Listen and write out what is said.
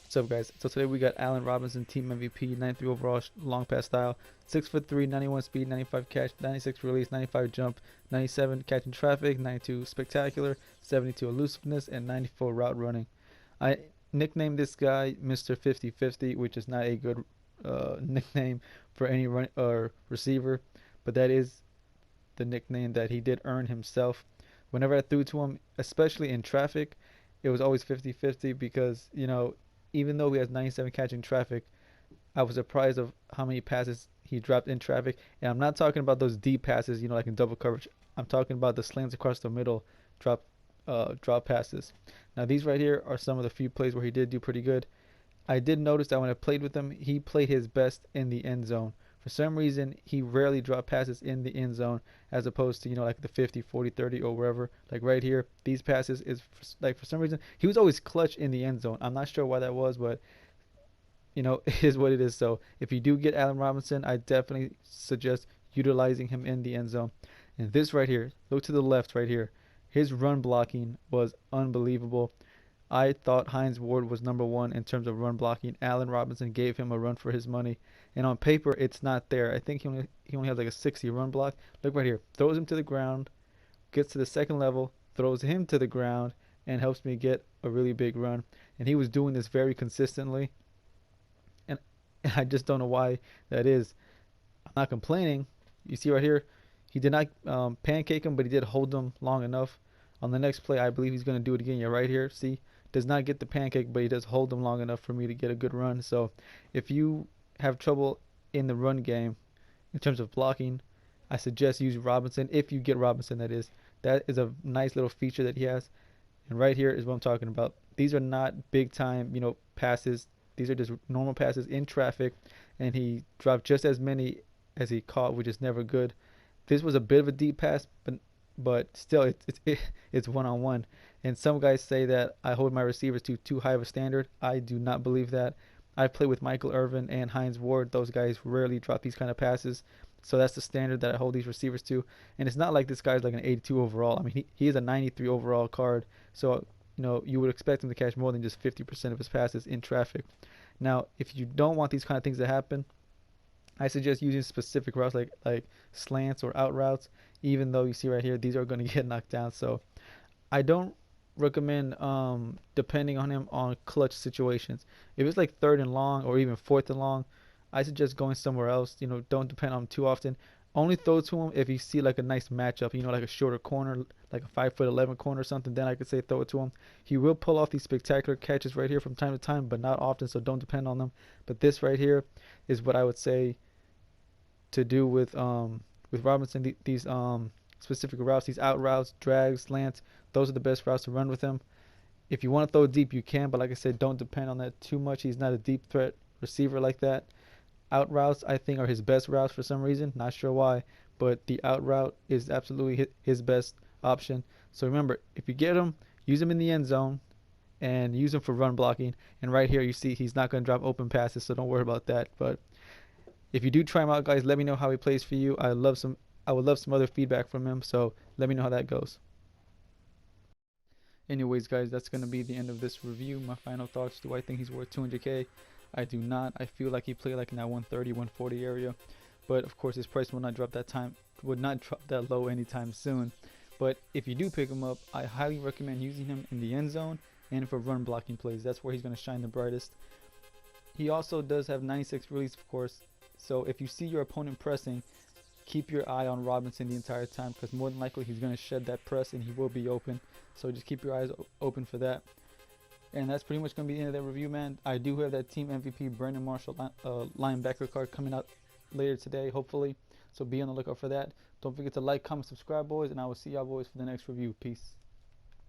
What's up, guys? So today we got Allen Robinson, team MVP, 93 overall, long pass style, 6'3", 91 speed, 95 catch, 96 release, 95 jump, 97 catching traffic, 92 spectacular, 72 elusiveness, and 94 route running. I nicknamed this guy Mr. 50-50, which is not a good nickname for any run or receiver, but that is the nickname that he did earn himself. Whenever I threw to him, especially in traffic, it was always 50-50 because, even though he has 97 catching traffic, I was surprised of how many passes he dropped in traffic. And I'm not talking about those deep passes, like in double coverage. I'm talking about the slants across the middle, drop drop passes. Now these right here are some of the few plays where he did do pretty good. I did notice that when I played with him, he played his best in the end zone. For some reason, he rarely dropped passes in the end zone as opposed to, like the 50, 40, 30 or wherever. Like right here, these passes is for some reason, he was always clutch in the end zone. I'm not sure why that was, but it is what it is. So if you do get Allen Robinson, I definitely suggest utilizing him in the end zone. And this right here, look to the left right here. His run blocking was unbelievable. I thought Hines Ward was number one in terms of run blocking. Allen Robinson gave him a run for his money, and on paper it's not there. I think he only has like a 60 run block. Look right here, throws him to the ground, gets to the second level, throws him to the ground, and helps me get a really big run. And he was doing this very consistently, and I just don't know why that is. I'm not complaining. You see right here, he did not pancake him, but he did hold him long enough. On the next play, I believe he's going to do it again. Yeah, right here, see? Does not get the pancake, but he does hold them long enough for me to get a good run. So if you have trouble in the run game in terms of blocking, I suggest use Robinson. If you get Robinson, that is. That is a nice little feature that he has. And right here is what I'm talking about. These are not big time, passes. These are just normal passes in traffic. And he dropped just as many as he caught, which is never good. This was a bit of a deep pass, but still it's one-on-one. And some guys say that I hold my receivers to too high of a standard. I do not believe that. I play with Michael Irvin and Hines Ward. Those guys rarely drop these kind of passes, so that's the standard that I hold these receivers to. And it's not like this guy's like an 82 overall. I mean, he is a 93 overall card, so you would expect him to catch more than just 50% of his passes in traffic. Now if you don't want these kind of things to happen, I suggest using specific routes like slants or out routes, even though you see right here these are going to get knocked down. So I don't recommend depending on him on clutch situations. If it's like third and long or even fourth and long, I suggest going somewhere else. Don't depend on him too often. Only throw to him if you see like a nice matchup, like a shorter corner, like a 5'11" corner or something. Then I could say throw it to him. He will pull off these spectacular catches right here from time to time, but not often, so don't depend on them. But this right here is what I would say to do with Robinson. These specific routes, these out routes, drags, slants, those are the best routes to run with him. If you want to throw deep, you can, but like I said, don't depend on that too much. He's not a deep threat receiver like that. Out routes, I think, are his best routes for some reason. Not sure why, but the out route is absolutely his best option. So remember, if you get him, use him in the end zone and use him for run blocking. And right here, you see he's not going to drop open passes, so don't worry about that. But if you do try him out, guys, let me know how he plays for you. I would love some other feedback from him, so let me know how that goes. Anyways, guys, that's going to be the end of this review. My final thoughts: do I think he's worth 200K? I do not. I feel like he played like in that 130, 140 area, but of course his price will not drop that low anytime soon. But if you do pick him up, I highly recommend using him in the end zone and for run blocking plays. That's where he's going to shine the brightest. He also does have 96 release, of course. So if you see your opponent pressing, keep your eye on Robinson the entire time, because more than likely he's going to shed that press and he will be open. So just keep your eyes open for that. And that's pretty much going to be the end of that review, man. I do have that team MVP Brandon Marshall linebacker card coming out later today, hopefully. So be on the lookout for that. Don't forget to like, comment, subscribe, boys, and I will see y'all boys for the next review. Peace.